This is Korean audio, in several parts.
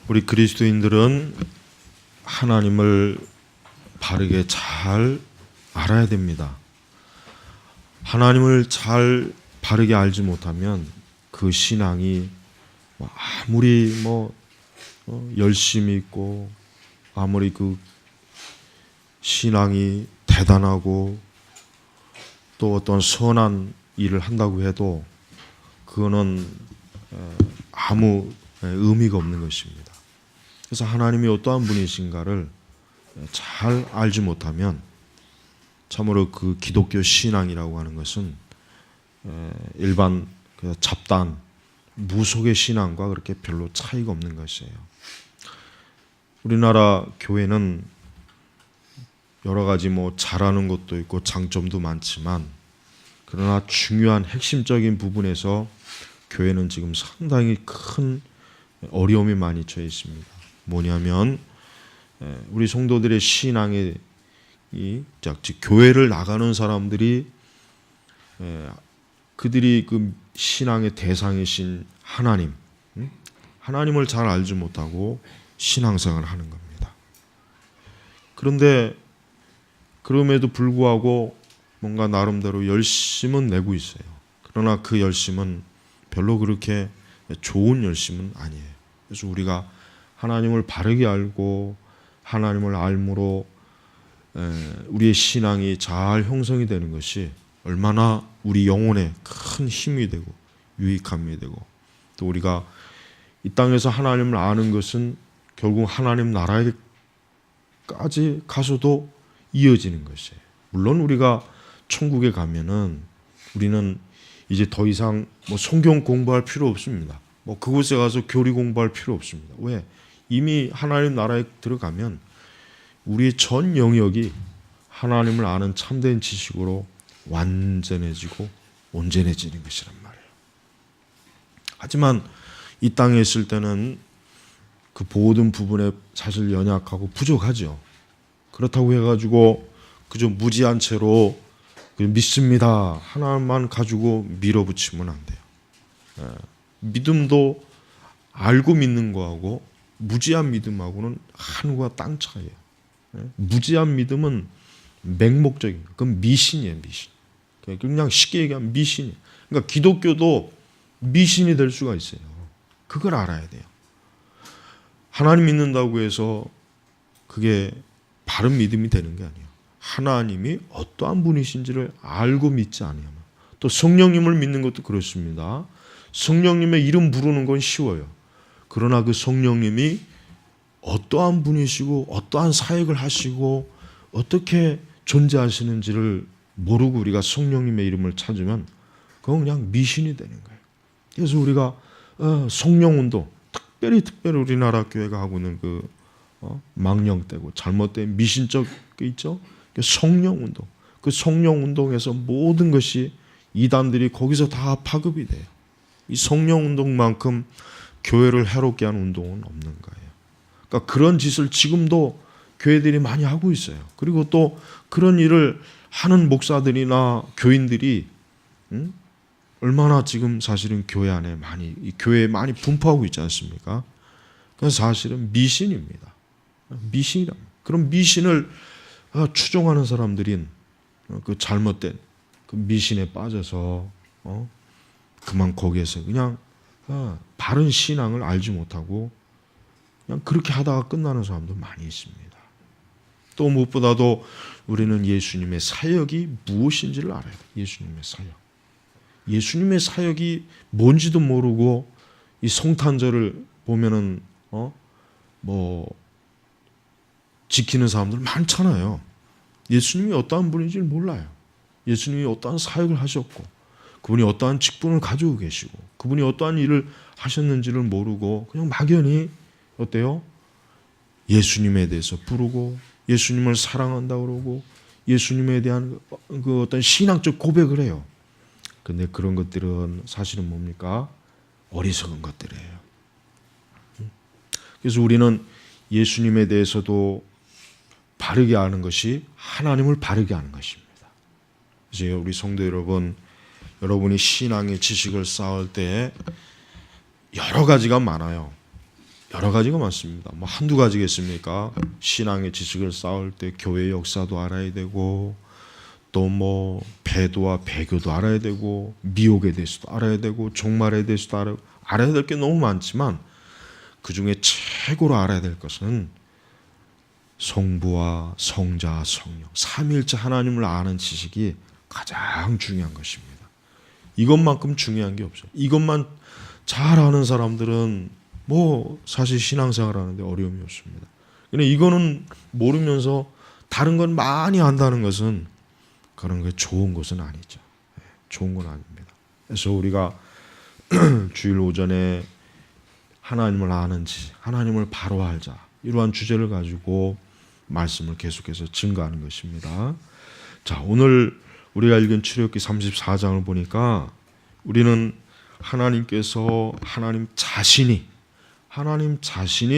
우리 그리스도인들은 하나님을 바르게 잘 알아야 됩니다. 하나님을 잘 바르게 알지 못하면 그 신앙이 아무리 열심히 있고 아무리 그 신앙이 대단하고 또 어떤 선한 일을 한다고 해도 그거는 아무 의미가 없는 것입니다. 그래서 하나님이 어떠한 분이신가를 잘 알지 못하면 참으로 그 기독교 신앙이라고 하는 것은 일반 잡단 무속의 신앙과 그렇게 별로 차이가 없는 것이에요. 우리나라 교회는 여러 가지 잘하는 것도 있고 장점도 많지만 그러나 중요한 핵심적인 부분에서 교회는 지금 상당히 큰 어려움이 많이 처해 있습니다. 뭐냐면 우리 성도들의 신앙에 교회를 나가는 사람들이 그들이 그 신앙의 대상이신 하나님을 잘 알지 못하고 신앙생활을 하는 겁니다. 그런데 그럼에도 불구하고 뭔가 나름대로 열심은 내고 있어요. 그러나 그 열심은 별로 그렇게 좋은 열심은 아니에요. 그래서 우리가 하나님을 바르게 알고 하나님을 알므로 우리의 신앙이 잘 형성이 되는 것이 얼마나 우리 영혼에 큰 힘이 되고 유익함이 되고 또 우리가 이 땅에서 하나님을 아는 것은 결국 하나님 나라에까지 가서도 이어지는 것이에요. 물론 우리가 천국에 가면은 우리는 이제 더 이상 성경 공부할 필요 없습니다. 그곳에 가서 교리 공부할 필요 없습니다. 왜? 이미 하나님 나라에 들어가면 우리의 전 영역이 하나님을 아는 참된 지식으로 완전해지고 온전해지는 것이란 말이에요. 하지만 이 땅에 있을 때는 그 모든 부분에 사실 연약하고 부족하죠. 그렇다고 해가지고 그저 무지한 채로 믿습니다 하나만 가지고 밀어붙이면 안 돼요. 믿음도 알고 믿는 거하고 무지한 믿음하고는 하늘과 땅 차이예요. 무지한 믿음은 맹목적인 거예요. 그건 미신이에요, 미신. 그냥 쉽게 얘기하면 미신이에요. 그러니까 기독교도 미신이 될 수가 있어요. 그걸 알아야 돼요. 하나님 믿는다고 해서 그게 바른 믿음이 되는 게 아니에요. 하나님이 어떠한 분이신지를 알고 믿지 않으면 또 성령님을 믿는 것도 그렇습니다. 성령님의 이름 부르는 건 쉬워요. 그러나 그 성령님이 어떠한 분이시고 어떠한 사역을 하시고 어떻게 존재하시는지를 모르고 우리가 성령님의 이름을 찾으면 그건 그냥 미신이 되는 거예요. 그래서 우리가 성령운동 특별히 우리나라 교회가 하고 있는 망령되고 잘못된 미신적 게 있죠. 성령운동. 그 성령운동에서 모든 것이 이단들이 거기서 다 파급이 돼요. 이 성령운동만큼 교회를 해롭게 하는 운동은 없는 거예요. 그러니까 그런 짓을 지금도 교회들이 많이 하고 있어요. 그리고 또 그런 일을 하는 목사들이나 교인들이 얼마나 지금 사실은 교회 안에 교회에 많이 분포하고 있지 않습니까? 그건 사실은 미신입니다. 미신이라. 그런 미신을 추종하는 사람들인 그 잘못된 그 미신에 빠져서 그만 거기에서 그냥 바른 신앙을 알지 못하고 그냥 그렇게 하다가 끝나는 사람도 많이 있습니다. 또 무엇보다도 우리는 예수님의 사역이 무엇인지를 알아야 돼요. 예수님의 사역. 예수님의 사역이 뭔지도 모르고 이 성탄절을 보면은 지키는 사람들 많잖아요. 예수님이 어떠한 분인지 몰라요. 예수님이 어떠한 사역을 하셨고 그분이 어떠한 직분을 가지고 계시고 그분이 어떠한 일을 하셨는지를 모르고 그냥 막연히 어때요? 예수님에 대해서 부르고 예수님을 사랑한다고 그러고 예수님에 대한 그 어떤 신앙적 고백을 해요. 근데 그런 것들은 사실은 뭡니까? 어리석은 것들이에요. 그래서 우리는 예수님에 대해서도 바르게 아는 것이 하나님을 바르게 아는 것입니다. 이제 우리 성도 여러분, 여러분이 신앙의 지식을 쌓을 때 여러 가지가 많아요. 여러 가지가 많습니다. 뭐 한두 가지겠습니까? 신앙의 지식을 쌓을 때 교회 역사도 알아야 되고, 또 뭐 배도와 배교도 알아야 되고, 미혹에 대해서도 알아야 되고, 종말에 대해서도 알아야 될 게 너무 많지만, 그 중에 최고로 알아야 될 것은 성부와 성자, 성령, 삼위일체 하나님을 아는 지식이 가장 중요한 것입니다. 이것만큼 중요한 게 없어요. 이것만 잘 아는 사람들은 뭐 사실 신앙생활 하는데 어려움이 없습니다. 근데 이거는 모르면서 다른 건 많이 안다는 것은 그런 게 좋은 것은 아니죠. 좋은 건 아닙니다. 그래서 우리가 주일 오전에 하나님을 아는지, 하나님을 바로 알자, 이러한 주제를 가지고 말씀을 계속해서 증거하는 것입니다. 자, 오늘 우리가 읽은 출애굽기 34장을 보니까 우리는 하나님께서 하나님 자신이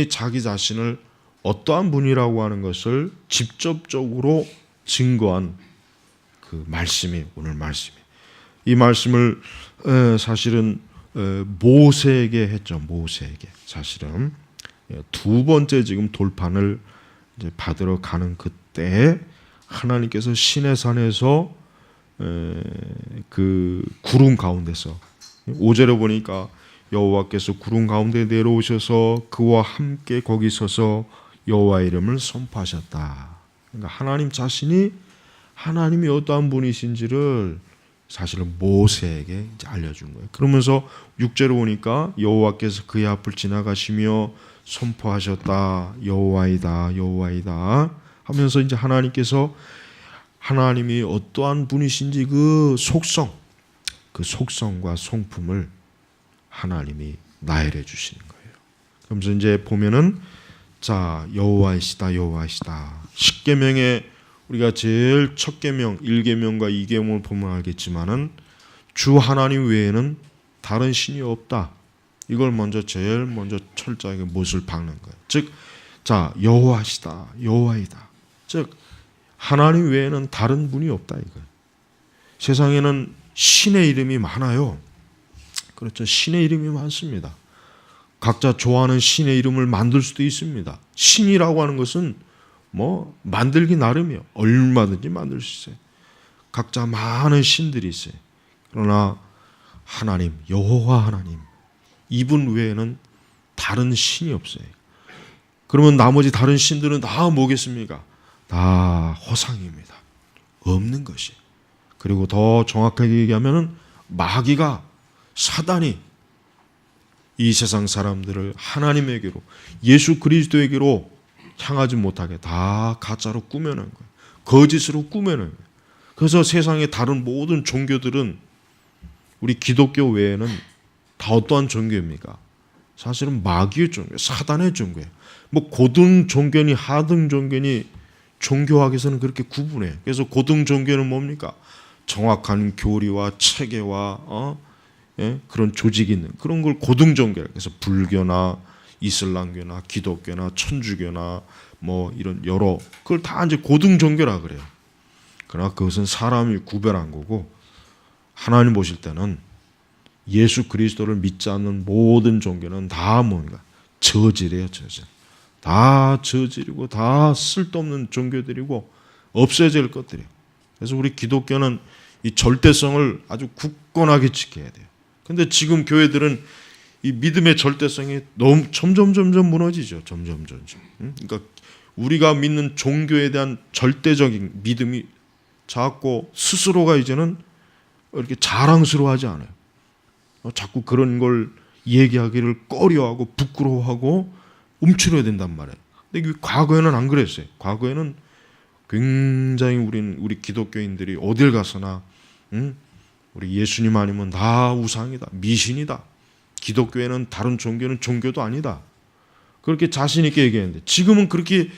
자기 자신을 어떠한 분이라고 하는 것을 직접적으로 증거한 그 말씀이 오늘 말씀이에요. 이 말씀을 사실은 모세에게 했죠. 모세에게. 사실은 두 번째 지금 돌판을 이제 받으러 가는 그때 하나님께서 시내산에서 그 구름 가운데서 5절에 보니까 여호와께서 구름 가운데 내려오셔서 그와 함께 거기 서서 여호와 이름을 선포하셨다. 그러니까 하나님 자신이 하나님이 어떠한 분이신지를 사실은 모세에게 이제 알려준 거예요. 그러면서 6절에 보니까 여호와께서 그의 앞을 지나가시며 선포하셨다. 여호와이다, 여호와이다 하면서 이제 하나님께서 하나님이 어떠한 분이신지 그 속성과 성품을 하나님이 나열해 주시는 거예요. 그러면서 이제 보면은 자, 여호와이시다, 여호와이시다. 10계명에 우리가 제일 첫 계명, 1계명과 2계명을 보면 알겠지만은 주 하나님 외에는 다른 신이 없다. 이걸 제일 먼저 철저하게 못을 박는 거예요. 즉, 자, 여호와시다, 여호와이다. 즉, 하나님 외에는 다른 분이 없다 이거예요. 세상에는 신의 이름이 많아요. 그렇죠. 신의 이름이 많습니다. 각자 좋아하는 신의 이름을 만들 수도 있습니다. 신이라고 하는 것은 뭐 만들기 나름이에요. 얼마든지 만들 수 있어요. 각자 많은 신들이 있어요. 그러나 하나님, 여호와 하나님, 이분 외에는 다른 신이 없어요. 그러면 나머지 다른 신들은 다 뭐겠습니까? 다 허상입니다. 없는 것이. 그리고 더 정확하게 얘기하면 마귀가, 사단이 이 세상 사람들을 하나님에게로, 예수 그리스도에게로 향하지 못하게 다 가짜로 꾸며낸 거예요. 거짓으로 꾸며낸 거예요. 그래서 세상의 다른 모든 종교들은 우리 기독교 외에는 다 어떠한 종교입니까? 사실은 마귀의 종교, 사단의 종교예요. 뭐 고등 종교니 하등 종교니 종교학에서는 그렇게 구분해요. 그래서 고등 종교는 뭡니까? 정확한 교리와 체계와 그런 조직이 있는 그런 걸 고등 종교. 그래서 불교나 이슬람교나 기독교나 천주교나 뭐 이런 여러 그걸 다 이제 고등 종교라 그래요. 그러나 그것은 사람이 구별한 거고 하나님 보실 때는 예수 그리스도를 믿지 않는 모든 종교는 다 뭔가 저질이에요, 저질. 다 저질이고 다 쓸데없는 종교들이고 없어질 것들이에요. 그래서 우리 기독교는 이 절대성을 아주 굳건하게 지켜야 돼요. 근데 지금 교회들은 이 믿음의 절대성이 너무 점점 무너지죠. 점점. 그러니까 우리가 믿는 종교에 대한 절대적인 믿음이 자꾸 스스로가 이제는 이렇게 자랑스러워하지 않아요. 자꾸 그런 걸 얘기하기를 꺼려하고 부끄러워하고 움츠려야 된단 말이에요. 근데 과거에는 안 그랬어요. 과거에는 굉장히 우리 기독교인들이 어딜 가서나 우리 예수님 아니면 다 우상이다, 미신이다. 기독교에는 다른 종교는 종교도 아니다. 그렇게 자신 있게 얘기했는데 지금은 그렇게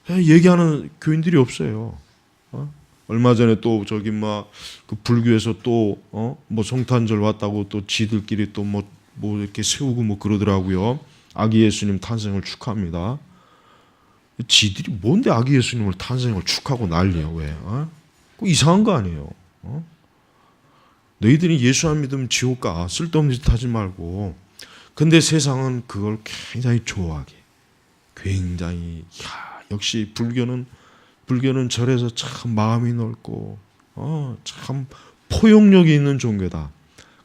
얘기하는 교인들이 없어요. 얼마 전에 또 저기 그 불교에서 또 뭐 성탄절 왔다고 또 지들끼리 또 뭐 이렇게 세우고 뭐 그러더라고요. 아기 예수님 탄생을 축하합니다. 지들이 뭔데 아기 예수님을 탄생을 축하하고 난리야 왜? 이상한 거 아니에요? 너희들이 예수 안 믿으면 지옥 가. 쓸데없는 짓 하지 말고 근데 세상은 그걸 굉장히 좋아하게, 굉장히 역시 불교는 절에서 참 마음이 넓고 참 포용력이 있는 종교다.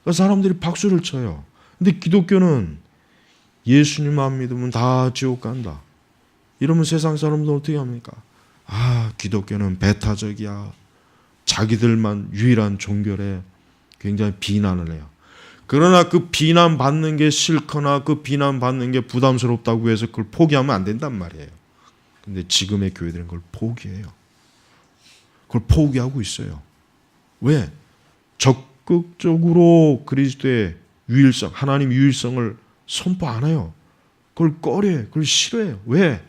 그러니까 사람들이 박수를 쳐요. 근데 기독교는 예수님만 믿으면 다 지옥 간다. 이러면 세상 사람들 어떻게 합니까? 기독교는 배타적이야. 자기들만 유일한 종교래. 굉장히 비난을 해요. 그러나 그 비난받는 게 싫거나 그 비난받는 게 부담스럽다고 해서 그걸 포기하면 안 된단 말이에요. 근데 지금의 교회들은 그걸 포기해요. 그걸 포기하고 있어요. 왜? 적극적으로 그리스도의 유일성, 하나님 유일성을 선포 안 해요. 그걸 꺼려요. 그걸 싫어해요. 왜?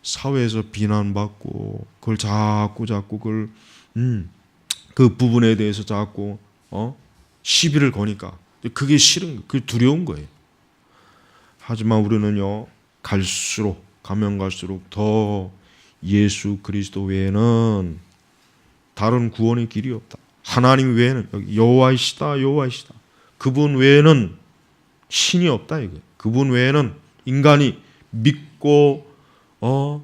사회에서 비난받고 그걸 자꾸 그걸 그 부분에 대해서 자꾸 시비를 거니까 그게 싫은 거예요. 그게 두려운 거예요. 하지만 우리는요, 가면 갈수록 더 예수 그리스도 외에는 다른 구원의 길이 없다. 하나님 외에는 여호와이시다. 그분 외에는 신이 없다 이거. 그분 외에는 인간이 믿고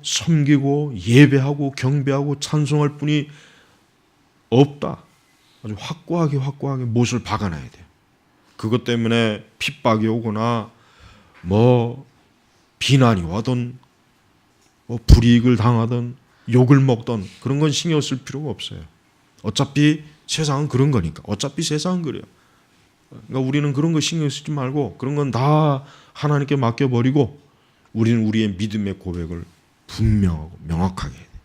섬기고 예배하고 경배하고 찬송할 뿐이 없다. 아주 확고하게 못을 박아놔야 돼요. 그것 때문에 핍박이 오거나 비난이 와든 불이익을 당하든 욕을 먹든 그런 건 신경 쓸 필요가 없어요. 어차피 세상은 그런 거니까. 어차피 세상은 그래요. 그러니까 우리는 그런 거 신경 쓰지 말고 그런 건 다 하나님께 맡겨버리고 우리는 우리의 믿음의 고백을 분명하고 명확하게 해야 돼요.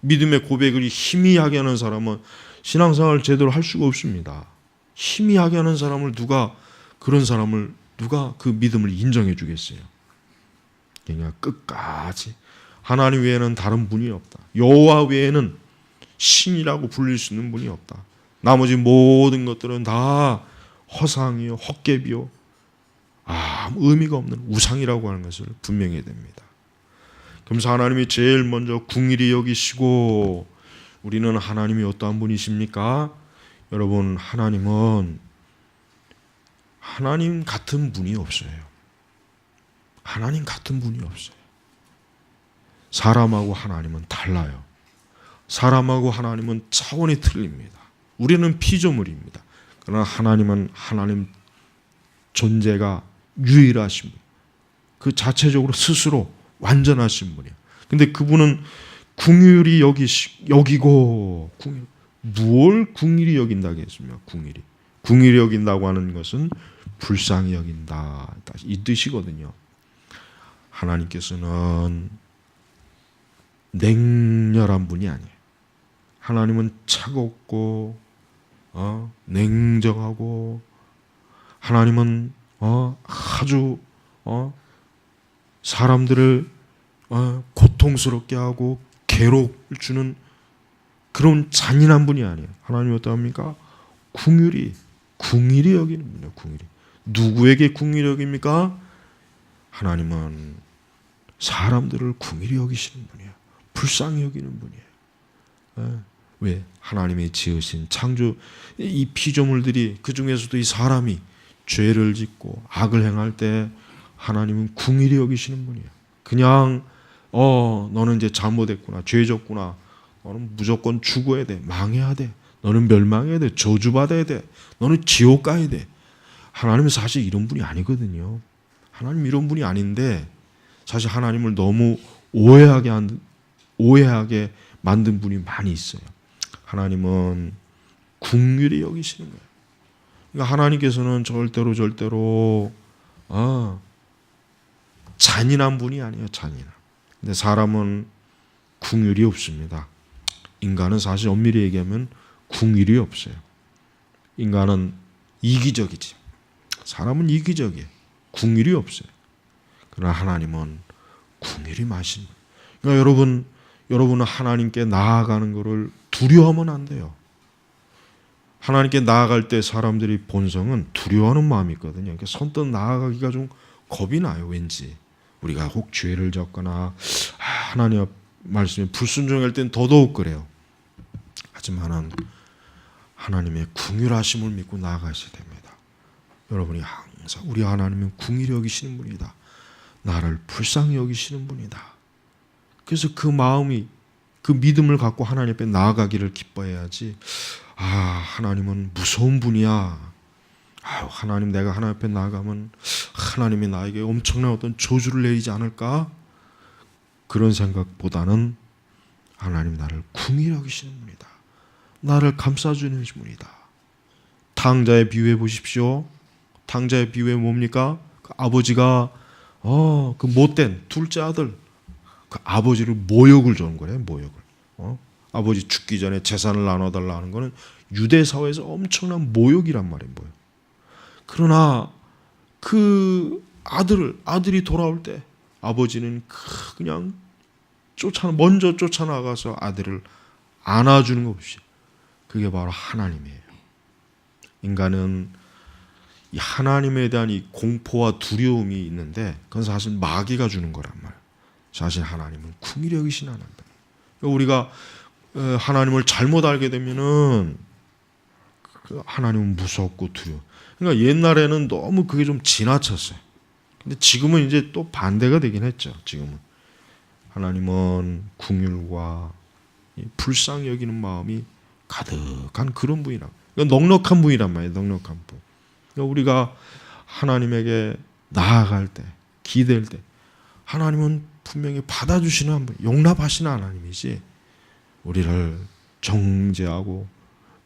믿음의 고백을 희미하게 하는 사람은 신앙생활을 제대로 할 수가 없습니다. 희미하게 하는 사람을 누가 그 믿음을 인정해 주겠어요. 그냥 끝까지 하나님 외에는 다른 분이 없다. 여호와 외에는 신이라고 불릴 수 있는 분이 없다. 나머지 모든 것들은 다 허상이요, 헛개비요, 아무 의미가 없는 우상이라고 하는 것을 분명히 해야 됩니다. 그러면서 하나님이 제일 먼저 궁일이 여기시고, 우리는 하나님이 어떠한 분이십니까? 여러분, 하나님은 하나님 같은 분이 없어요. 하나님 같은 분이 없어요. 사람하고 하나님은 달라요. 사람하고 하나님은 차원이 틀립니다. 우리는 피조물입니다. 그러나 하나님은 하나님 존재가 유일하신 분, 그 자체적으로 스스로 완전하신 분이에요. 근데 그분은 궁휼히 여기고, 무엇을 궁휼히 여긴다고 했습니까? 궁휼히 여긴다고 하는 것은 불쌍히 여긴다, 이 뜻이거든요. 하나님께서는 냉렬한 분이 아니에요. 하나님은 차갑고 냉정하고, 하나님은 아주 사람들을 고통스럽게 하고 괴로움을 주는 그런 잔인한 분이 아니에요. 하나님이 어떠합니까? 궁휼히 여기는 분이에요. 궁휼히. 누구에게 궁휼히 여깁니까? 하나님은 사람들을 궁휼히 여기시는 분이에요. 불쌍히 여기는 분이에요. 왜? 하나님이 지으신 창조 이 피조물들이, 그 중에서도 이 사람이 죄를 짓고 악을 행할 때 하나님은 궁휼히 여기시는 분이에요. 그냥 너는 이제 잘못했구나, 죄졌구나, 너는 무조건 죽어야 돼, 망해야 돼, 너는 멸망해야 돼, 저주받아야 돼, 너는 지옥 가야 돼. 하나님은 사실 이런 분이 아니거든요. 하나님 이런 분이 아닌데, 사실 하나님을 너무 오해하게 만든 분이 많이 있어요. 하나님은 궁휼히 여기시는 거예요. 그러니까 하나님께서는 절대로 잔인한 분이 아니에요. 잔인한. 근데 사람은 궁휼이 없습니다. 인간은 사실 엄밀히 얘기하면 궁휼이 없어요. 인간은 이기적이지. 사람은 이기적이에요. 궁휼이 없어요. 그러나 하나님은 궁휼이 마신. 그러니까 여러분은 하나님께 나아가는 것을 두려워하면 안 돼요. 하나님께 나아갈 때 사람들이 본성은 두려워하는 마음이 있거든요. 그러니까 선뜻 나아가기가 좀 겁이 나요. 왠지 우리가 혹 죄를 졌거나 하나님 말씀에 불순종할 땐 더더욱 그래요. 하지만은 하나님의 궁휼하심을 믿고 나아가셔야 됩니다. 여러분이 항상 우리 하나님은 궁일히 여기시는 분이다. 나를 불쌍히 여기시는 분이다. 그래서 그 마음이, 그 믿음을 갖고 하나님 앞에 나아가기를 기뻐해야지. 아, 하나님은 무서운 분이야. 아, 하나님, 내가 하나님 앞에 나아가면 하나님이 나에게 엄청난 어떤 저주를 내리지 않을까? 그런 생각보다는 하나님 나를 궁일히 여기시는 분이다. 나를 감싸주는 분이다. 탕자의 비유해 보십시오. 탕자의 비유에 뭡니까? 그 아버지가 그 못된 둘째 아들, 그 아버지를 모욕을 주는 거래요. 모욕을. 아버지 죽기 전에 재산을 나눠달라 하는 거는 유대 사회에서 엄청난 모욕이란 말이에요. 모욕. 그러나 그 아들이 돌아올 때 아버지는 그냥 먼저 쫓아나가서 아들을 안아주는 것 없이, 그게 바로 하나님이에요. 인간은 이 하나님에 대한 이 공포와 두려움이 있는데 그건 사실 마귀가 주는 거란 말이에요. 사실 하나님은 궁일히 여기신 하나님. 우리가 하나님을 잘못 알게 되면은 하나님은 무섭고 두려워. 그러니까 옛날에는 너무 그게 좀 지나쳤어요. 근데 지금은 이제 또 반대가 되긴 했죠. 지금은 하나님은 궁율과 불쌍히 여기는 마음이 가득한 그런 분이라. 그러니까 넉넉한 분이란 말이에요. 넉넉한 분. 그러니까 우리가 하나님에게 나아갈 때, 기댈 때 하나님은 분명히 받아주시는 한 분, 용납하시는 하나님이지 우리를 정죄하고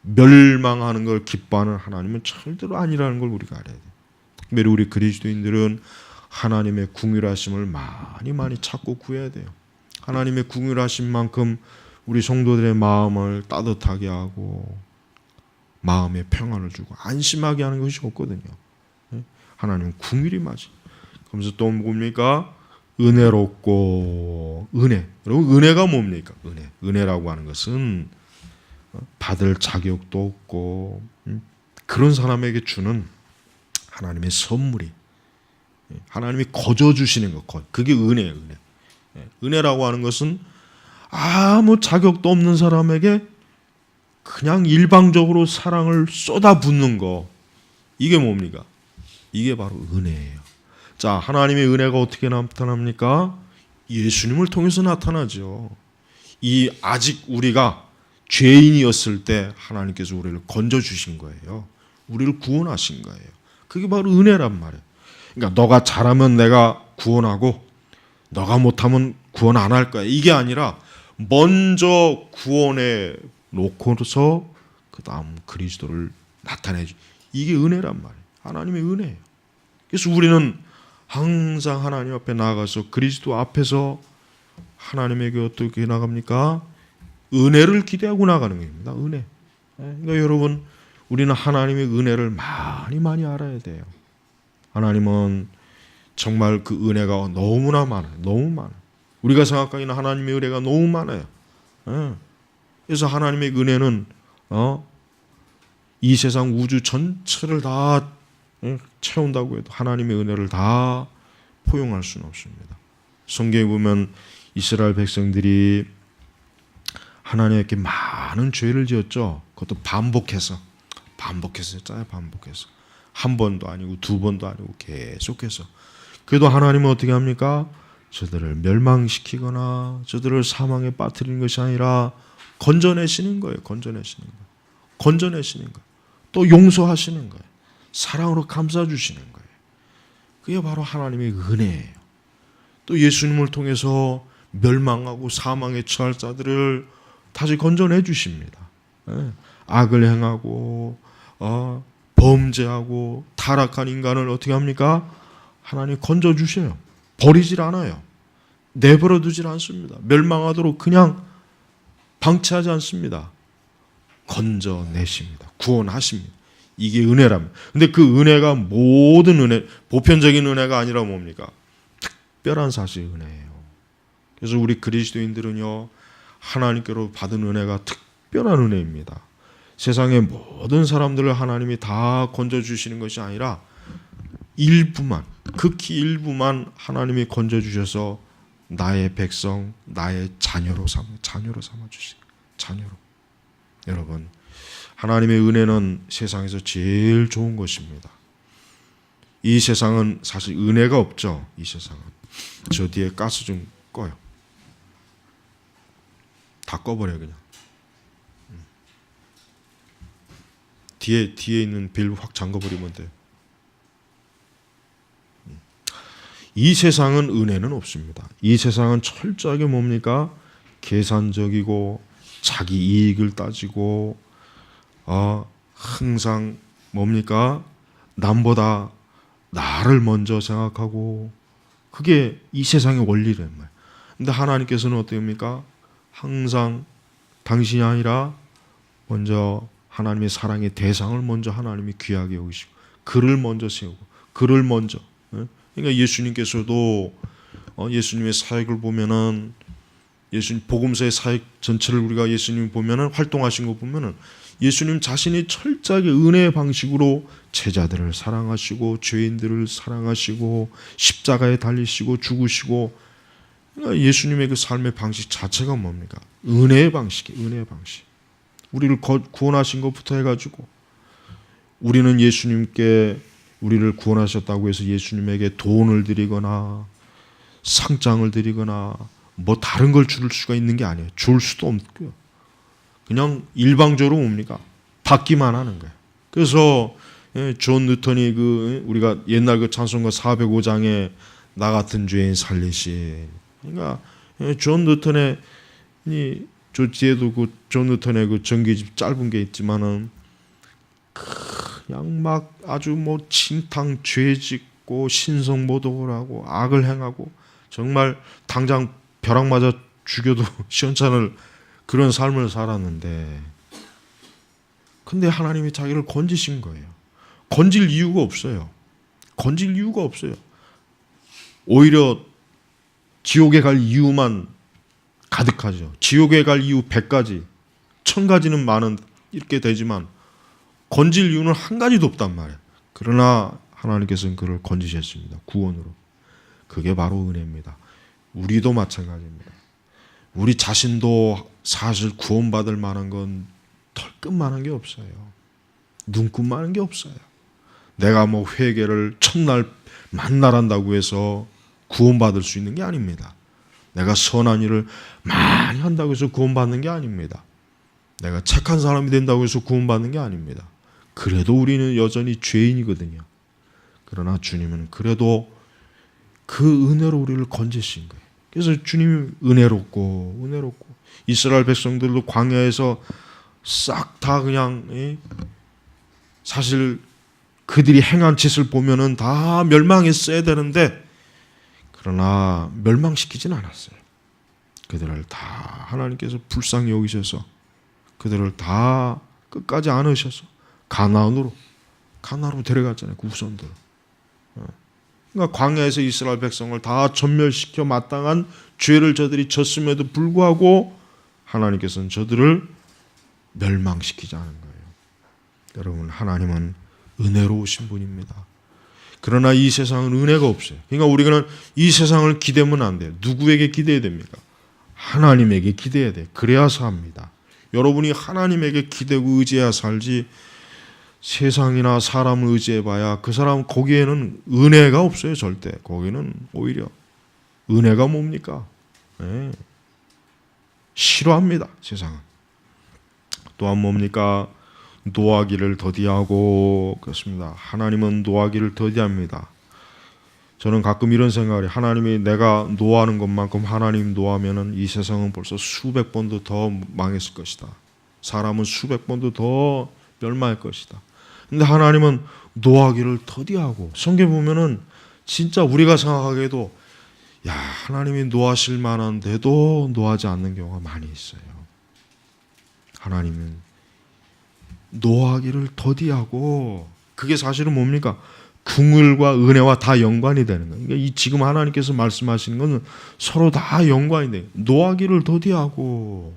멸망하는 걸 기뻐하는 하나님은 절대로 아니라는 걸 우리가 알아야 돼요. 특별히 우리 그리스도인들은 하나님의 궁휼하심을 많이 찾고 구해야 돼요. 하나님의 궁휼하심 만큼 우리 성도들의 마음을 따뜻하게 하고 마음에 평안을 주고 안심하게 하는 것이 없거든요. 하나님은 궁휼이 맞아. 그러면서 또 뭡니까? 은혜롭고 은혜. 여러분, 은혜가 뭡니까? 은혜라고 하는 것은 받을 자격도 없고 그런 사람에게 주는 하나님의 선물이, 하나님이 거저 주시는 것, 그게 은혜예요. 은혜라고 하는 것은 아무 자격도 없는 사람에게 그냥 일방적으로 사랑을 쏟아붓는 거, 이게 뭡니까? 이게 바로 은혜예요. 자, 하나님의 은혜가 어떻게 나타납니까? 예수님을 통해서 나타나죠. 아직 우리가 죄인이었을 때 하나님께서 우리를 건져주신 거예요. 우리를 구원하신 거예요. 그게 바로 은혜란 말이에요. 그러니까 너가 잘하면 내가 구원하고 너가 못하면 구원 안 할 거야. 이게 아니라 먼저 구원해 놓고서 그 다음 그리스도를 나타내주. 이게 은혜란 말이에요. 하나님의 은혜예요. 그래서 우리는 항상 하나님 앞에 나가서 그리스도 앞에서 하나님에게 어떻게 나갑니까? 은혜를 기대하고 나가는 겁니다. 은혜. 그러니까 여러분, 우리는 하나님의 은혜를 많이 알아야 돼요. 하나님은 정말 그 은혜가 너무나 많아요. 너무 많아요. 우리가 생각하기는 하나님의 은혜가 너무 많아요. 그래서 하나님의 은혜는 이 세상 우주 전체를 다 채운다고 해도 하나님의 은혜를 다 포용할 수는 없습니다. 성경에 보면 이스라엘 백성들이 하나님께 많은 죄를 지었죠. 그것도 반복해서 했잖아요. 반복해서. 한 번도 아니고 두 번도 아니고 계속해서. 그래도 하나님은 어떻게 합니까? 저들을 멸망시키거나 저들을 사망에 빠뜨리는 것이 아니라 건져내시는 거예요. 건져내시는 거예요. 또 용서하시는 거예요. 사랑으로 감싸주시는 거예요. 그게 바로 하나님의 은혜예요. 또 예수님을 통해서 멸망하고 사망에 처할 자들을 다시 건져내 주십니다. 악을 행하고 범죄하고 타락한 인간을 어떻게 합니까? 하나님 건져주셔요. 버리질 않아요. 내버려 두질 않습니다. 멸망하도록 그냥 방치하지 않습니다. 건져내십니다. 구원하십니다. 이게 은혜랍니다. 근데 그 은혜가 모든 은혜, 보편적인 은혜가 아니라 뭡니까? 특별한 사실 은혜예요. 그래서 우리 그리스도인들은요, 하나님께로 받은 은혜가 특별한 은혜입니다. 세상의 모든 사람들을 하나님이 다 건져주시는 것이 아니라 일부만, 극히 일부만 하나님이 건져주셔서 나의 백성, 나의 자녀로 삼아주시고, 자녀로. 여러분, 하나님의 은혜는 세상에서 제일 좋은 것입니다. 이 세상은 사실 은혜가 없죠. 이 세상은. 저 뒤에 가스 좀 꺼요. 다 꺼버려요 그냥. 뒤에 있는 밸브 확 잠궈버리면 돼요. 이 세상은 은혜는 없습니다. 이 세상은 철저하게 뭡니까? 계산적이고 자기 이익을 따지고 항상 뭡니까? 남보다 나를 먼저 생각하고 그게 이 세상의 원리란 말이에요. 근데 하나님께서는 어떻습니까? 항상 당신이 아니라 먼저 하나님의 사랑의 대상을 먼저 하나님이 귀하게 여기시고 그를 먼저 세우고 그를 먼저. 그러니까 예수님께서도 예수님의 사역을 보면은 예수님 복음서의 사역 전체를 우리가 예수님 보면은 활동하신 거 보면은 예수님 자신이 철저하게 은혜의 방식으로 제자들을 사랑하시고 죄인들을 사랑하시고 십자가에 달리시고 죽으시고 그러니까 예수님의 그 삶의 방식 자체가 뭡니까? 은혜의 방식이에요. 은혜의 방식. 우리를 구원하신 것부터 해가지고 우리는 예수님께 우리를 구원하셨다고 해서 예수님에게 돈을 드리거나 상장을 드리거나 뭐 다른 걸 줄 수가 있는 게 아니에요. 줄 수도 없고요. 그냥 일방적으로 뭡니까? 받기만 하는 거예요. 그래서 존 뉴턴이 우리가 옛날 그 찬송가 405장에 나 같은 죄인 살리시. 그러니까 존 뉴턴의 저 뒤에도 존 뉴턴의 그 전기집 짧은 게 있지만은 그냥 막 아주 뭐 진탕 죄짓고 신성모독을 하고 악을 행하고 정말 당장 벼락 맞아 죽여도 시원찮을 그런 삶을 살았는데 근데 하나님이 자기를 건지신 거예요. 건질 이유가 없어요. 건질 이유가 없어요. 오히려 지옥에 갈 이유만 가득하죠. 지옥에 갈 이유 100가지, 1000가지는 많은 이렇게 되지만 건질 이유는 한 가지도 없단 말이에요. 그러나 하나님께서는 그를 건지셨습니다. 구원으로. 그게 바로 은혜입니다. 우리도 마찬가지입니다. 우리 자신도 사실 구원받을 만한 건 털끝만한 게 없어요. 눈끝만한 게 없어요. 내가 뭐 회개를 첫날 만날 한다고 해서 구원받을 수 있는 게 아닙니다. 내가 선한 일을 많이 한다고 해서 구원받는 게 아닙니다. 내가 착한 사람이 된다고 해서 구원받는 게 아닙니다. 그래도 우리는 여전히 죄인이거든요. 그러나 주님은 그래도 그 은혜로 우리를 건지신 거예요. 그래서 주님이 은혜롭고 이스라엘 백성들도 광야에서 싹 다 그냥 사실 그들이 행한 짓을 보면은 다 멸망했어야 되는데 그러나 멸망시키진 않았어요. 그들을 다 하나님께서 불쌍히 여기셔서 그들을 다 끝까지 안으셔서 가나안으로 데려갔잖아요. 그 후손들. 그러니까 광야에서 이스라엘 백성을 다 전멸시켜 마땅한 죄를 저들이 졌음에도 불구하고 하나님께서는 저들을 멸망시키지 않은 거예요. 여러분, 하나님은 은혜로우신 분입니다. 그러나 이 세상은 은혜가 없어요. 그러니까 우리는 이 세상을 기대면 안 돼요. 누구에게 기대해야 됩니까? 하나님에게 기대해야 돼요. 그래야 삽니다. 여러분이 하나님에게 기대고 의지해야 살지 세상이나 사람을 의지해봐야 그 사람 거기에는 은혜가 없어요. 절대. 거기는 오히려 은혜가 뭡니까? 네. 싫어합니다. 세상은. 또한 뭡니까? 노하기를 더디하고 그렇습니다. 하나님은 노하기를 더디합니다. 저는 가끔 이런 생각을 해요. 하나님이 내가 노하는 것만큼 하나님 노하면은 이 세상은 벌써 수백 번도 더 망했을 것이다. 사람은 수백 번도 더 멸망할 것이다. 근데 하나님은 노하기를 더디하고 성경 보면은 진짜 우리가 생각하기에도 야 하나님이 노하실 만한데도 노하지 않는 경우가 많이 있어요. 하나님은 노하기를 더디하고 그게 사실은 뭡니까? 긍휼과 은혜와 다 연관이 되는 거예요. 그러니까 이 지금 하나님께서 말씀하시는 것은 서로 다 연관이 돼요. 노하기를 더디하고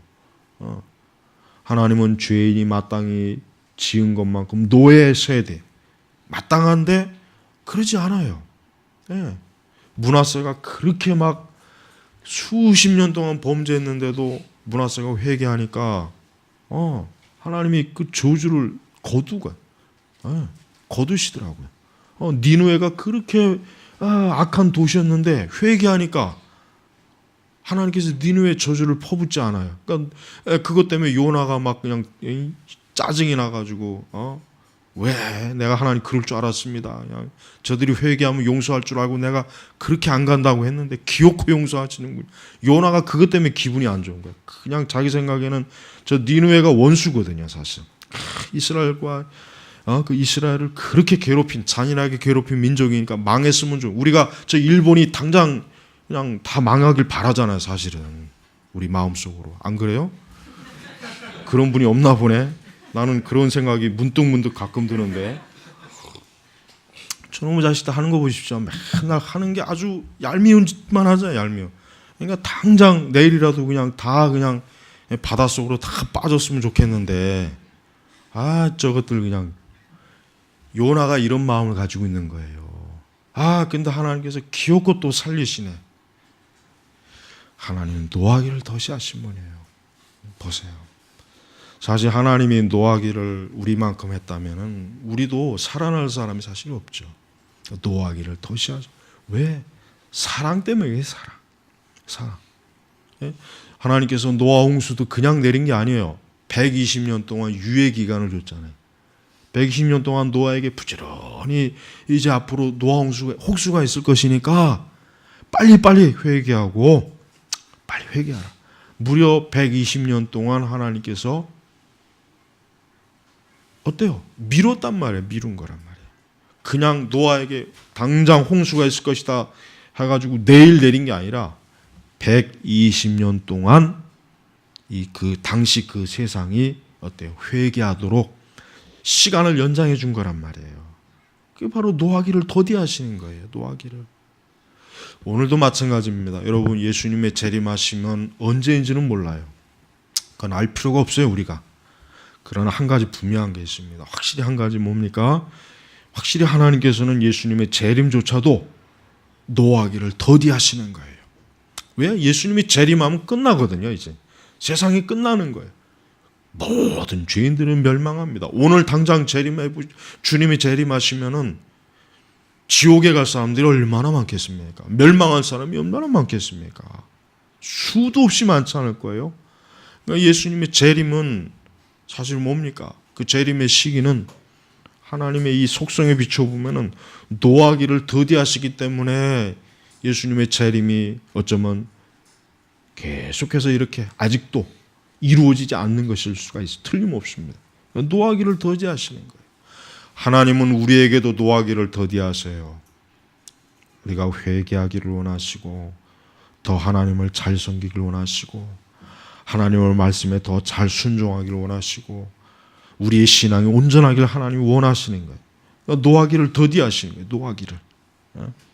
하나님은 죄인이 마땅히 지은 것만큼 노예해서야 돼. 마땅한데 그러지 않아요. 네. 므낫세가 그렇게 막 수십 년 동안 범죄했는데도 므낫세가 회개하니까 하나님이 그 저주를 거두시더라고요. 니누에가 그렇게 악한 도시였는데 회개하니까 하나님께서 니누의 저주를 퍼붓지 않아요. 그러니까 그것 때문에 요나가 막 그냥 짜증이 나가지고 왜 내가 하나님 그럴 줄 알았습니다. 그냥 저들이 회개하면 용서할 줄 알고 내가 그렇게 안 간다고 했는데 기어코 용서하시는군. 요나가 그것 때문에 기분이 안 좋은 거예요. 그냥 자기 생각에는 저 니누에가 원수거든요, 사실. 이스라엘과 그 이스라엘을 그렇게 괴롭힌, 잔인하게 괴롭힌 민족이니까 망했으면 좀, 우리가 저 일본이 당장 그냥 다 망하길 바라잖아요, 사실은. 우리 마음속으로. 안 그래요? 그런 분이 없나 보네. 나는 그런 생각이 문득문득 가끔 드는데, 저놈의 자식들 하는 거 보십시오. 맨날 하는 게 아주 얄미운 짓만 하잖아요, 얄미워. 그러니까 당장 내일이라도 그냥 다 그냥 바닷속으로 다 빠졌으면 좋겠는데, 저것들 그냥. 요나가 이런 마음을 가지고 있는 거예요. 근데 하나님께서 기어코 또 살리시네. 하나님은 노하기를 더시하신 분이에요. 보세요. 사실 하나님이 노하기를 우리만큼 했다면 우리도 살아날 사람이 사실 없죠. 노하기를 더시하죠. 왜? 사랑 때문에. 사랑. 하나님께서 노아 홍수도 그냥 내린 게 아니에요. 120년 동안 유예 기간을 줬잖아요. 120년 동안 노아에게 부지런히 이제 앞으로 노아 홍수가 있을 것이니까 빨리 회개하고 빨리 회개하라. 무려 120년 동안 하나님께서 어때요? 미뤘단 말이에요. 미룬 거란 말이에요. 그냥 노아에게 당장 홍수가 있을 것이다 해가지고 내일 내린 게 아니라 120년 동안 그 당시 그 세상이 어때요? 회개하도록 시간을 연장해 준 거란 말이에요. 그게 바로 노하기를 더디하시는 거예요. 노하기를. 오늘도 마찬가지입니다. 여러분, 예수님의 재림하시면 언제인지는 몰라요. 그건 알 필요가 없어요, 우리가. 그러나 한 가지 분명한 게 있습니다. 확실히 한 가지 뭡니까? 확실히 하나님께서는 예수님의 재림조차도 노하기를 더디하시는 거예요. 왜? 예수님이 재림하면 끝나거든요. 이제 세상이 끝나는 거예요. 모든 죄인들은 멸망합니다. 오늘 당장 주님이 재림하시면은 지옥에 갈 사람들이 얼마나 많겠습니까? 멸망할 사람이 얼마나 많겠습니까? 수도 없이 많지 않을 거예요. 그러니까 예수님의 재림은 사실 뭡니까? 그 재림의 시기는 하나님의 이 속성에 비춰보면은 노하기를 더디하시기 때문에 예수님의 재림이 어쩌면 계속해서 이렇게 아직도 이루어지지 않는 것일 수가 있어요. 틀림없습니다. 노하기를 더디하시는 거예요. 하나님은 우리에게도 노하기를 더디하세요. 우리가 회개하기를 원하시고 더 하나님을 잘 섬기기를 원하시고 하나님의 말씀에 더 잘 순종하기를 원하시고 우리의 신앙이 온전하기를 하나님이 원하시는 거예요. 그러니까 노하기를 더디하시는 거예요. 노하기를.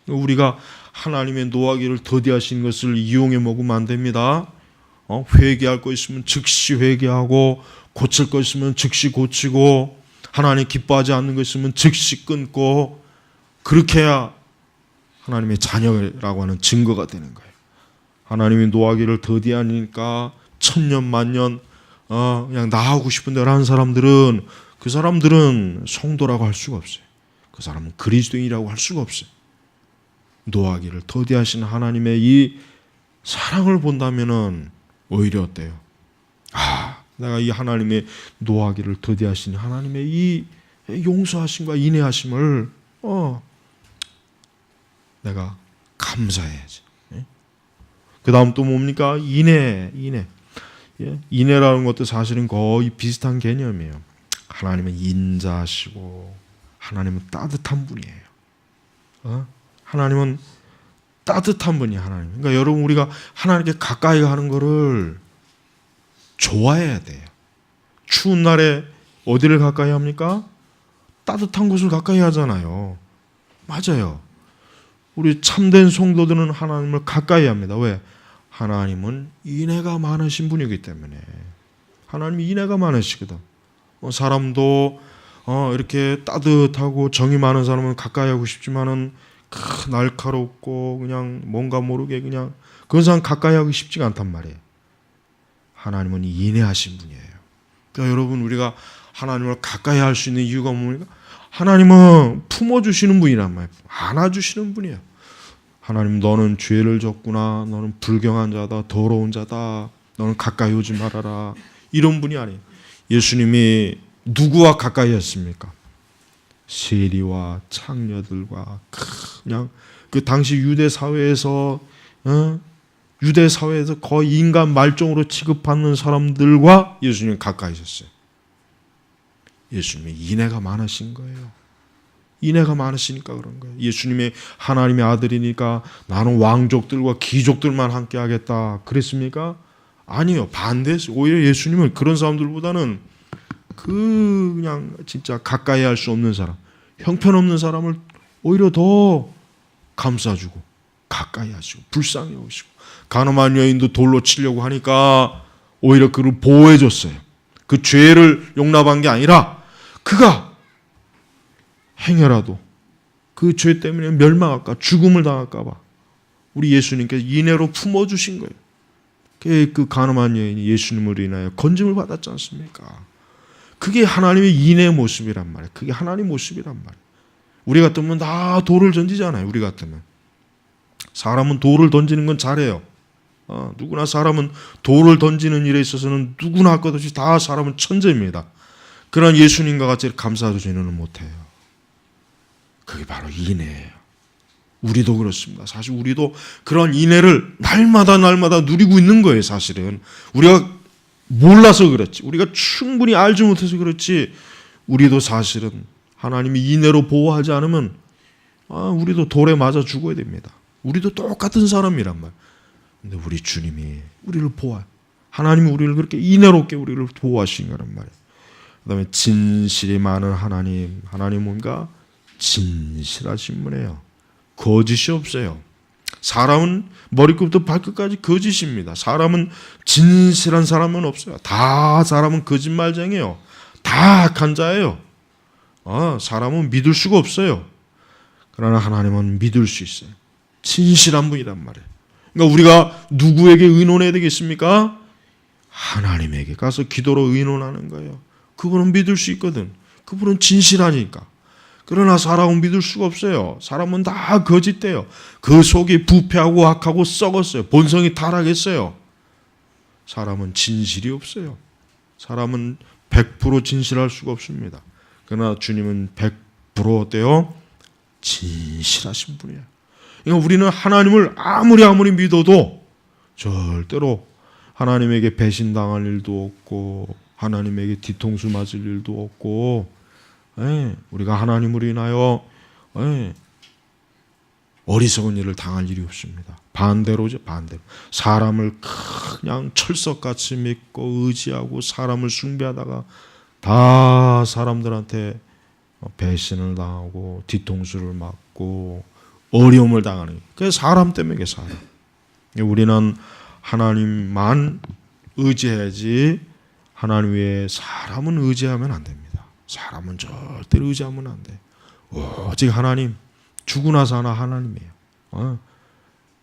우리가 하나님의 노하기를 더디하시는 것을 이용해 먹으면 안 됩니다. 회개할 거 있으면 즉시 회개하고 고칠 거 있으면 즉시 고치고 하나님 기뻐하지 않는 거 있으면 즉시 끊고 그렇게 해야 하나님의 자녀라고 하는 증거가 되는 거예요. 하나님이 노하기를 더디하니까 천년 만년 그냥 나하고 싶은 대로 하는 사람들은 그 사람들은 성도라고 할 수가 없어요. 그 사람은 그리스도인이라고 할 수가 없어요. 노하기를 더디하시는 하나님의 이 사랑을 본다면은 오히려 어때요? 내가 이 하나님의 노하기를 더디하시는 하나님의 이 용서하심과 인내하심을 내가 감사해야지. 그 다음 또 뭡니까? 인내. 인내라는 것도 사실은 거의 비슷한 개념이에요. 하나님은 인자하시고 하나님은 따뜻한 분이에요. 하나님은 따뜻한 분이에요. 하나님. 그러니까 여러분 우리가 하나님께 가까이 가는 거를 좋아해야 돼요. 추운 날에 어디를 가까이 합니까? 따뜻한 곳을 가까이 하잖아요. 맞아요. 우리 참된 성도들은 하나님을 가까이 합니다. 왜? 하나님은 인애가 많으신 분이기 때문에. 하나님이 인애가 많으시거든. 사람도 이렇게 따뜻하고 정이 많은 사람은 가까이 하고 싶지만은 날카롭고 그냥 뭔가 모르게 그냥 그런 사람 가까이 하기 쉽지가 않단 말이에요. 하나님은 인애하신 분이에요. 그러니까 여러분 우리가 하나님을 가까이 할 수 있는 이유가 뭡니까? 하나님은 품어주시는 분이란 말이에요. 안아주시는 분이에요. 하나님, 너는 죄를 졌구나. 너는 불경한 자다. 더러운 자다. 너는 가까이 오지 말아라. 이런 분이 아니에요. 예수님이 누구와 가까이 했습니까? 세리와 창녀들과 그냥 그 당시 유대 사회에서 거의 인간 말종으로 취급받는 사람들과 예수님이 가까이 있었어요. 예수님의 인애가 많으신 거예요. 인애가 많으시니까 그런 거예요. 예수님의 하나님의 아들이니까 나는 왕족들과 귀족들만 함께 하겠다 그랬습니까? 아니요. 반대했어요. 오히려 예수님은 그런 사람들보다는 그냥 진짜 가까이 할 수 없는 사람, 형편없는 사람을 오히려 더 감싸주고 가까이 하시고 불쌍히 오시고, 가늠한 여인도 돌로 치려고 하니까 오히려 그를 보호해줬어요. 그 죄를 용납한 게 아니라 그가 행여라도 그 죄 때문에 멸망할까, 죽음을 당할까 봐 우리 예수님께서 인애로 품어주신 거예요. 그 가늠한 여인이 예수님을 인하여 건짐을 받았지 않습니까? 그게 하나님의 인애의 모습이란 말이에요. 그게 하나님 모습이란 말이에요. 우리 같으면 다 돌을 던지잖아요. 우리 같으면. 사람은 돌을 던지는 건 잘해요. 누구나 사람은 돌을 던지는 일에 있어서는 누구나 할 것 없이 다 사람은 천재입니다. 그러나 예수님과 같이 감싸주지는 못해요. 그게 바로 인애예요. 우리도 그렇습니다. 사실 우리도 그런 인애를 날마다 누리고 있는 거예요. 사실은 우리가 몰라서 그렇지, 우리가 충분히 알지 못해서 그렇지, 우리도 사실은 하나님이 인애로 보호하지 않으면 우리도 돌에 맞아 죽어야 됩니다. 우리도 똑같은 사람이란 말이에요. 근데 우리 주님이 우리를 보호해, 하나님이 우리를 그렇게 인애롭게 우리를 보호하신 거란 말이에요. 그 다음에 진실이 많은 하나님. 하나님 뭔가 진실하신 분이에요. 거짓이 없어요. 사람은 머리끝부터 발끝까지 거짓입니다. 사람은 진실한 사람은 없어요. 다 사람은 거짓말쟁이에요. 다 악한 자예요. 사람은 믿을 수가 없어요. 그러나 하나님은 믿을 수 있어요. 진실한 분이란 말이에요. 그러니까 우리가 누구에게 의논해야 되겠습니까? 하나님에게 가서 기도로 의논하는 거예요. 그분은 믿을 수 있거든. 그분은 진실하니까. 그러나 사람은 믿을 수가 없어요. 사람은 다 거짓돼요. 그 속이 부패하고 악하고 썩었어요. 본성이 타락했어요. 사람은 진실이 없어요. 사람은 100% 진실할 수가 없습니다. 그러나 주님은 100% 어때요? 진실하신 분이에요. 그러니까 우리는 하나님을 아무리 믿어도 절대로 하나님에게 배신당할 일도 없고 하나님에게 뒤통수 맞을 일도 없고, 우리가 하나님을 인하여 어리석은 일을 당할 일이 없습니다. 반대로죠. 반대로 사람을 그냥 철석같이 믿고 의지하고 사람을 숭배하다가 다 사람들한테 배신을 당하고 뒤통수를 맞고 어려움을 당하는, 그래서 사람 때문에 사람. 우리는 하나님만 의지해야지 하나님 외에 사람은 의지하면 안 됩니다. 사람은 절대로 의지하면 안 돼. 오직 하나님, 죽고 나서 하나님이에요.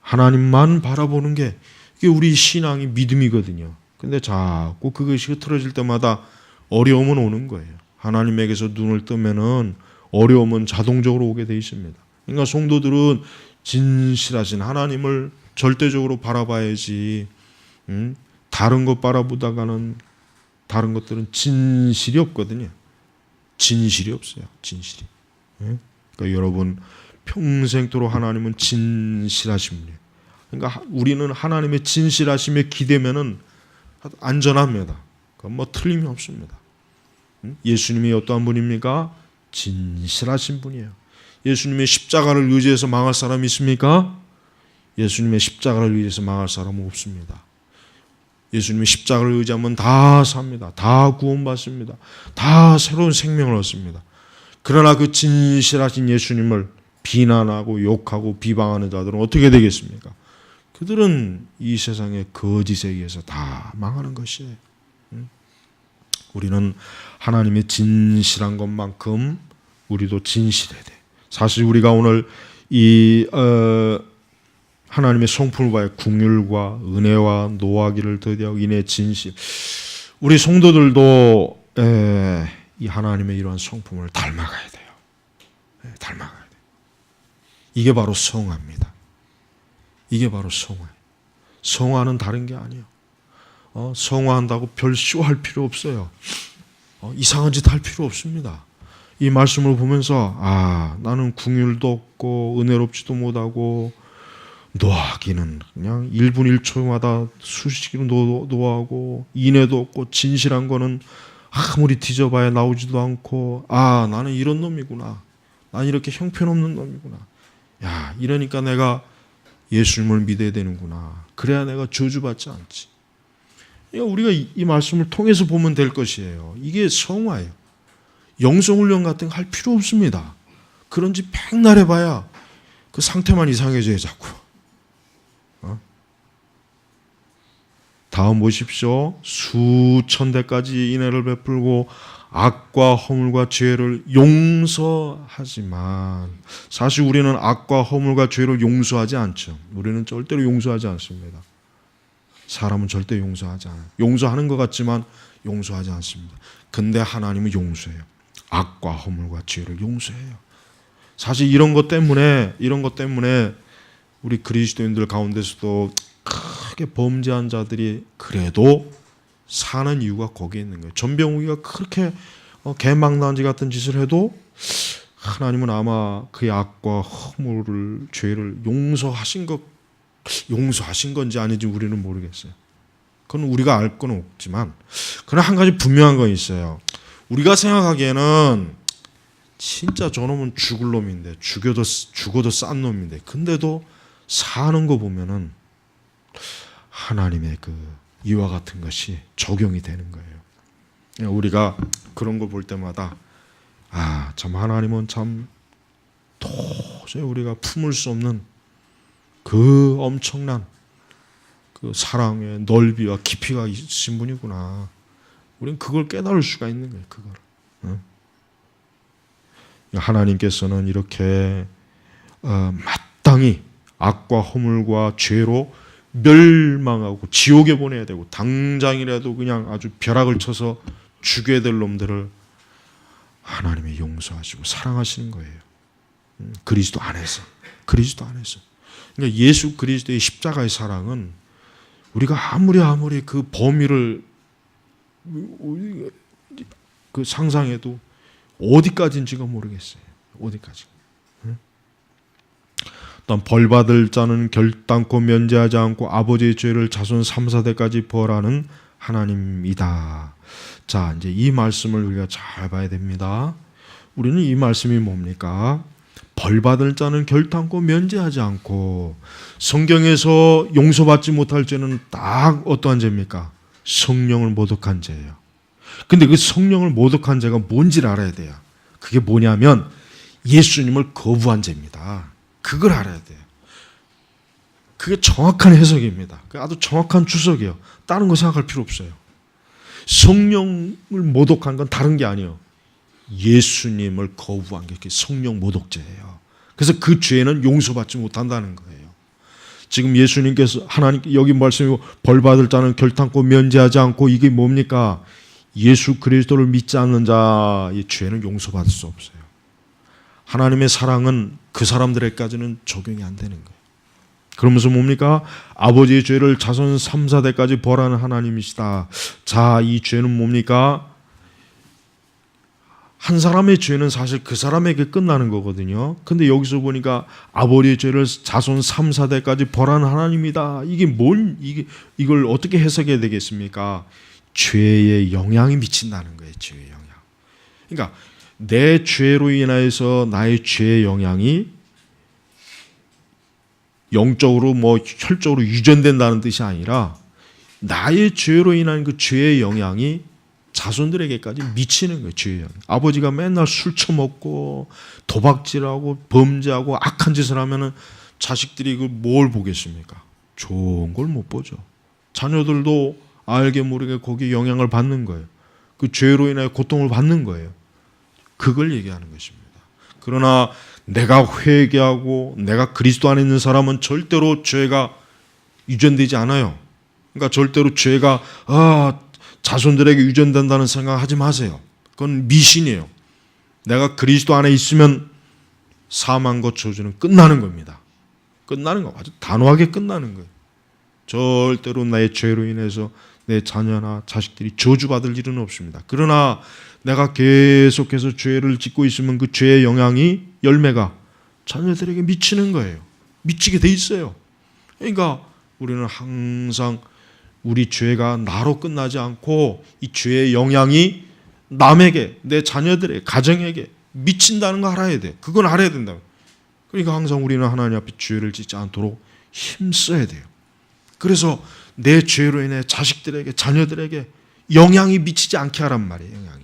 하나님만 바라보는 게 이게 우리 신앙이 믿음이거든요. 근데 자꾸 그것이 흐트러질 때마다 어려움은 오는 거예요. 하나님에게서 눈을 뜨면은 어려움은 자동적으로 오게 돼 있습니다. 그러니까 성도들은 진실하신 하나님을 절대적으로 바라봐야지. 다른 것 바라보다가는 다른 것들은 진실이 없거든요. 진실이 없어요. 진실이. 그러니까 여러분 평생토록 하나님은 진실하신 분이에요. 그러니까 우리는 하나님의 진실하심에 기대면은 안전합니다. 그건 뭐 틀림이 없습니다. 예수님이 어떠한 분입니까? 진실하신 분이에요. 예수님의 십자가를 의지해서 망할 사람이 있습니까? 예수님의 십자가를 의지해서 망할 사람은 없습니다. 예수님의 십자가를 의지하면 다 삽니다. 다 구원받습니다. 다 새로운 생명을 얻습니다. 그러나 그 진실하신 예수님을 비난하고 욕하고 비방하는 자들은 어떻게 되겠습니까? 그들은 이 세상의 거짓에 의해서 다 망하는 것이에요. 우리는 하나님의 진실한 것만큼 우리도 진실해야 돼. 사실 우리가 오늘 이 하나님의 성품을 봐야 긍휼과 은혜와 노하기를 더디하고 인의 진실. 우리 성도들도 이 하나님의 이러한 성품을 닮아가야 돼요. 닮아가야 돼. 이게 바로 성화입니다. 이게 바로 성화예요. 성화는 다른 게 아니에요. 성화한다고 별 쇼할 필요 없어요. 이상한 짓 할 필요 없습니다. 이 말씀을 보면서 나는 궁율도 없고 은혜롭지도 못하고 노하기는 그냥 1분 1초마다 수시로 노하고 인애도 없고 진실한 거는 아무리 뒤져봐야 나오지도 않고 나는 이런 놈이구나. 난 이렇게 형편없는 놈이구나. 야, 이러니까 내가 예수님을 믿어야 되는구나. 그래야 내가 저주받지 않지. 우리가 이 말씀을 통해서 보면 될 것이에요. 이게 성화예요. 영성훈련 같은 거 할 필요 없습니다. 그런지 백날 해봐야 그 상태만 이상해져요 자꾸. 다음 보십시오. 수천 대까지 인애를 베풀고 악과 허물과 죄를 용서하지만 사실 우리는 악과 허물과 죄를 용서하지 않죠. 우리는 절대로 용서하지 않습니다. 사람은 절대 용서하지 않아요. 용서하는 것 같지만 용서하지 않습니다. 근데 하나님은 용서해요. 악과 허물과 죄를 용서해요. 사실 이런 것 때문에 우리 그리스도인들 가운데서도 크게 범죄한 자들이 그래도 사는 이유가 거기에 있는 거예요. 전병욱이가 그렇게 개망나지 같은 짓을 해도 하나님은 아마 그의 악과 허물을 죄를 용서하신 건지 아닌지 우리는 모르겠어요. 그건 우리가 알 건 없지만 그러나 한 가지 분명한 건 있어요. 우리가 생각하기에는 진짜 저놈은 죽을 놈인데 죽어도 싼 놈인데 근데도 사는 거 보면은 하나님의 그 이와 같은 것이 적용이 되는 거예요. 우리가 그런 거 볼 때마다 참 하나님은 참 도저히 우리가 품을 수 없는 그 엄청난 그 사랑의 넓이와 깊이가 있으신 분이구나. 우리는 그걸 깨달을 수가 있는 거예요. 그걸. 하나님께서는 이렇게 마땅히 악과 허물과 죄로 멸망하고 지옥에 보내야 되고 당장이라도 그냥 아주 벼락을 쳐서 죽여야 될 놈들을 하나님이 용서하시고 사랑하시는 거예요. 그리스도 안에서. 그러니까 예수 그리스도의 십자가의 사랑은 우리가 아무리 그 범위를 그 상상해도 어디까지인지가 모르겠어요. 어디까지. 또 벌받을 자는 결단코 면제하지 않고 아버지의 죄를 자손 3,4대까지 벌하는 하나님이다. 자, 이제 이 말씀을 우리가 잘 봐야 됩니다. 우리는 이 말씀이 뭡니까? 벌받을 자는 결단코 면제하지 않고 성경에서 용서받지 못할 죄는 딱 어떠한 죄입니까? 성령을 모독한 죄예요. 근데 그 성령을 모독한 죄가 뭔지를 알아야 돼요. 그게 뭐냐면 예수님을 거부한 죄입니다. 그걸 알아야 돼요. 그게 정확한 해석입니다. 아주 정확한 주석이에요. 다른 거 생각할 필요 없어요. 성령을 모독한 건 다른 게 아니에요. 예수님을 거부한 게 성령 모독죄예요. 그래서 그 죄는 용서받지 못한다는 거예요. 지금 예수님께서 하나님 여기 말씀이 벌받을 자는 결단코 면제하지 않고 이게 뭡니까? 예수 그리스도를 믿지 않는 자의 죄는 용서받을 수 없어요. 하나님의 사랑은 그 사람들에게까지는 적용이 안 되는 거예요. 그러면서 뭡니까? 아버지의 죄를 자손 3, 4대까지 벌하는 하나님이시다. 자, 이 죄는 뭡니까? 한 사람의 죄는 사실 그 사람에게 끝나는 거거든요. 근데 여기서 보니까 아버지의 죄를 자손 3, 4대까지 벌하는 하나님이다. 이걸 어떻게 해석해야 되겠습니까? 죄의 영향이 미친다는 거예요. 죄의 영향. 그러니까 내 죄로 인하여서 나의 죄의 영향이 영적으로 혈적으로 유전된다는 뜻이 아니라 나의 죄로 인한 그 죄의 영향이 자손들에게까지 미치는 거예요. 죄의 영향. 아버지가 맨날 술 처먹고 도박질하고 범죄하고 악한 짓을 하면은 자식들이 그 뭘 보겠습니까? 좋은 걸 못 보죠. 자녀들도 알게 모르게 거기에 영향을 받는 거예요. 그 죄로 인해 고통을 받는 거예요. 그걸 얘기하는 것입니다. 그러나 내가 회개하고 내가 그리스도 안에 있는 사람은 절대로 죄가 유전되지 않아요. 그러니까 절대로 죄가 자손들에게 유전된다는 생각하지 마세요. 그건 미신이에요. 내가 그리스도 안에 있으면 사망과 저주는 끝나는 겁니다. 끝나는 거 아주 단호하게 끝나는 거예요. 절대로 나의 죄로 인해서 내 자녀나 자식들이 저주받을 일은 없습니다. 그러나 내가 계속해서 죄를 짓고 있으면 그 죄의 영향이 열매가 자녀들에게 미치는 거예요. 미치게 돼 있어요. 그러니까 우리는 항상 우리 죄가 나로 끝나지 않고 이 죄의 영향이 남에게, 내 자녀들에게, 가정에게 미친다는 거 알아야 돼요. 그건 알아야 된다. 그러니까 항상 우리는 하나님 앞에 죄를 짓지 않도록 힘써야 돼요. 그래서 내 죄로 인해 자식들에게, 자녀들에게 영향이 미치지 않게 하란 말이에요. 영향이.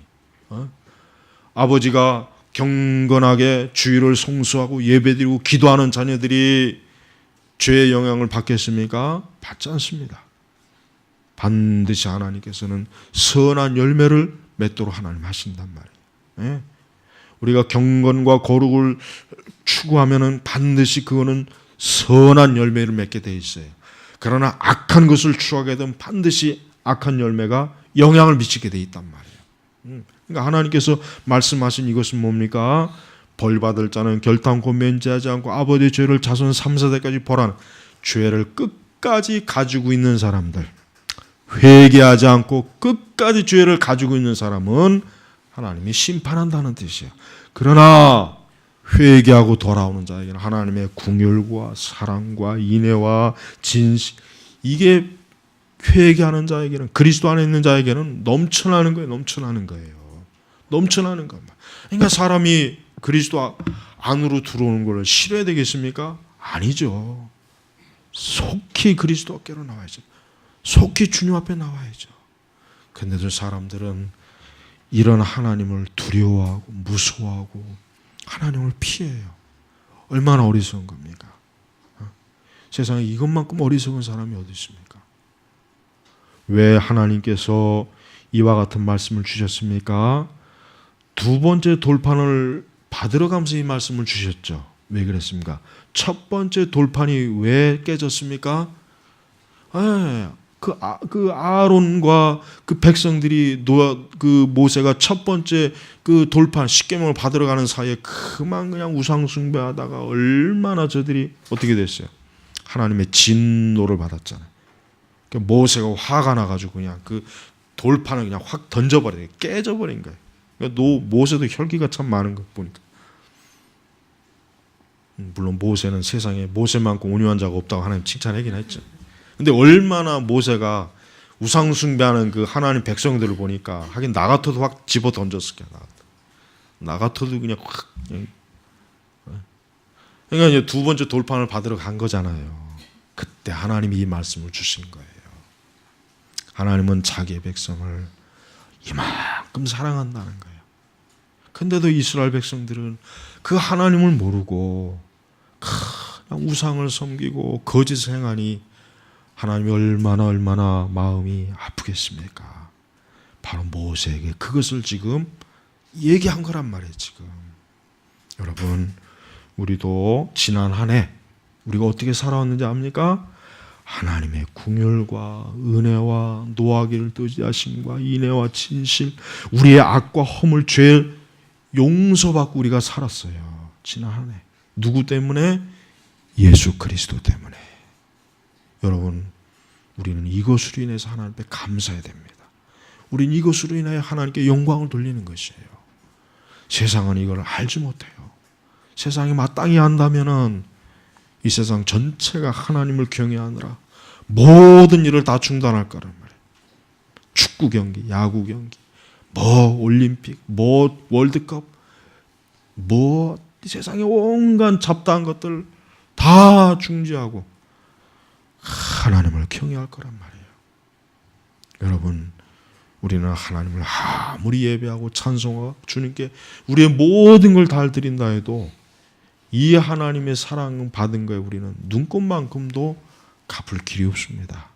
아버지가 경건하게 주일을 성수하고 예배드리고 기도하는 자녀들이 죄의 영향을 받겠습니까? 받지 않습니다. 반드시 하나님께서는 선한 열매를 맺도록 하나님 하신단 말이에요. 우리가 경건과 거룩을 추구하면은 반드시 그거는 선한 열매를 맺게 돼 있어요. 그러나 악한 것을 추구하게 되면 반드시 악한 열매가 영향을 미치게 돼 있단 말이에요. 그러니까 하나님께서 말씀하신 이것은 뭡니까? 벌받을 자는 결단코 면제하지 않고 아버지의 죄를 자손 3, 4대까지 벌하는, 죄를 끝까지 가지고 있는 사람들, 회개하지 않고 끝까지 죄를 가지고 있는 사람은 하나님이 심판한다는 뜻이에요. 그러나 회개하고 돌아오는 자에게는 하나님의 긍휼과 사랑과 인애와 진실, 이게 회개하는 자에게는, 그리스도 안에 있는 자에게는 넘쳐나는 거예요. 넘쳐나는 거예요. 넘쳐나는 겁니다. 그러니까 사람이 그리스도 안으로 들어오는 걸 싫어야 되겠습니까? 아니죠. 속히 그리스도께로 나와야죠. 속히 주님 앞에 나와야죠. 그런데도 사람들은 이런 하나님을 두려워하고 무서워하고 하나님을 피해요. 얼마나 어리석은 겁니까? 세상에 이것만큼 어리석은 사람이 어디 있습니까? 왜 하나님께서 이와 같은 말씀을 주셨습니까? 두 번째 돌판을 받으러 가면서 이 말씀을 주셨죠. 왜 그랬습니까? 첫 번째 돌판이 왜 깨졌습니까? 그 아론과 그 백성들이 그 모세가 첫 번째 그 돌판 십계명을 받으러 가는 사이에 그만 그냥 우상 숭배하다가 얼마나 저들이 어떻게 됐어요? 하나님의 진노를 받았잖아요. 그러니까 모세가 화가 나가지고 그냥 그 돌판을 그냥 확 던져버려요. 깨져버린 거예요. 그러니까 모세도 혈기가 참 많은 것 보니까. 물론 모세는 세상에 모세만큼 온유한 자가 없다고 하나님 칭찬하긴 했죠. 근데 얼마나 모세가 우상 숭배하는 그 하나님 백성들을 보니까 하긴 나 같아도 확 집어 던졌을 거야. 나 같아도 그냥 확. 그러니까 이제 두 번째 돌판을 받으러 간 거잖아요. 그때 하나님이 이 말씀을 주신 거예요. 하나님은 자기의 백성을 이만큼 사랑한다는 거예요. 근데도 이스라엘 백성들은 그 하나님을 모르고 그냥 우상을 섬기고 거짓을 행하니 하나님이 얼마나 마음이 아프겠습니까? 바로 모세에게 그것을 지금 얘기한 거란 말이에요. 지금 여러분, 우리도 지난 한 해 우리가 어떻게 살아왔는지 압니까? 하나님의 긍휼과 은혜와 노하기를 의지하심과 인애와 진실, 우리의 악과 허물, 죄 용서받고 우리가 살았어요. 지난 한 해. 누구 때문에? 예수 그리스도 때문에. 여러분, 우리는 이것으로 인해서 하나님 앞에 감사해야 됩니다. 우리는 이것으로 인하여 하나님께 영광을 돌리는 것이에요. 세상은 이걸 알지 못해요. 세상이 마땅히 안다면은 이 세상 전체가 하나님을 경외하느라 모든 일을 다 중단할 거란 말이에요. 축구 경기, 야구 경기, 올림픽, 월드컵, 세상에 온갖 잡다한 것들 다 중지하고 하나님을 경외할 거란 말이에요. 여러분, 우리는 하나님을 아무리 예배하고 찬송하고 주님께 우리의 모든 걸 다 드린다 해도 이 하나님의 사랑 받은 거에 우리는 눈꼽만큼도 갚을 길이 없습니다.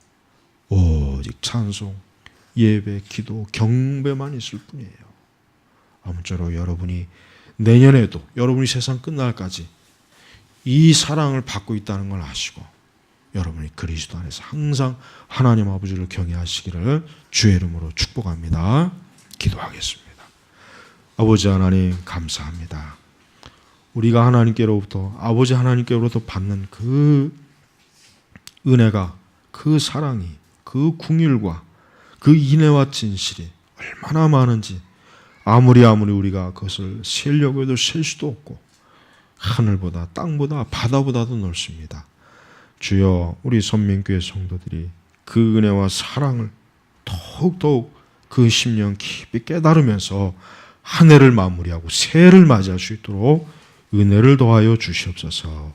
오직 찬송, 예배, 기도, 경배만 있을 뿐이에요. 아무쪼록 여러분이 내년에도 여러분이 세상 끝날까지 이 사랑을 받고 있다는 걸 아시고 여러분이 그리스도 안에서 항상 하나님 아버지를 경외하시기를 주의 이름으로 축복합니다. 기도하겠습니다. 아버지 하나님 감사합니다. 우리가 하나님께로부터 아버지 하나님께로부터 받는 그 은혜가, 그 사랑이, 그 긍휼과 그 인애와 진실이 얼마나 많은지 아무리 우리가 그것을 세려고 해도 셀 수도 없고 하늘보다 땅보다 바다보다도 넓습니다. 주여, 우리 선민교회 성도들이 그 은혜와 사랑을 더욱더욱 그 심령 깊이 깨달으면서 한 해를 마무리하고 새해를 맞이할 수 있도록 은혜를 더하여 주시옵소서.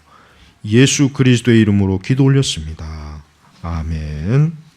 예수 그리스도의 이름으로 기도 올렸습니다. 아멘.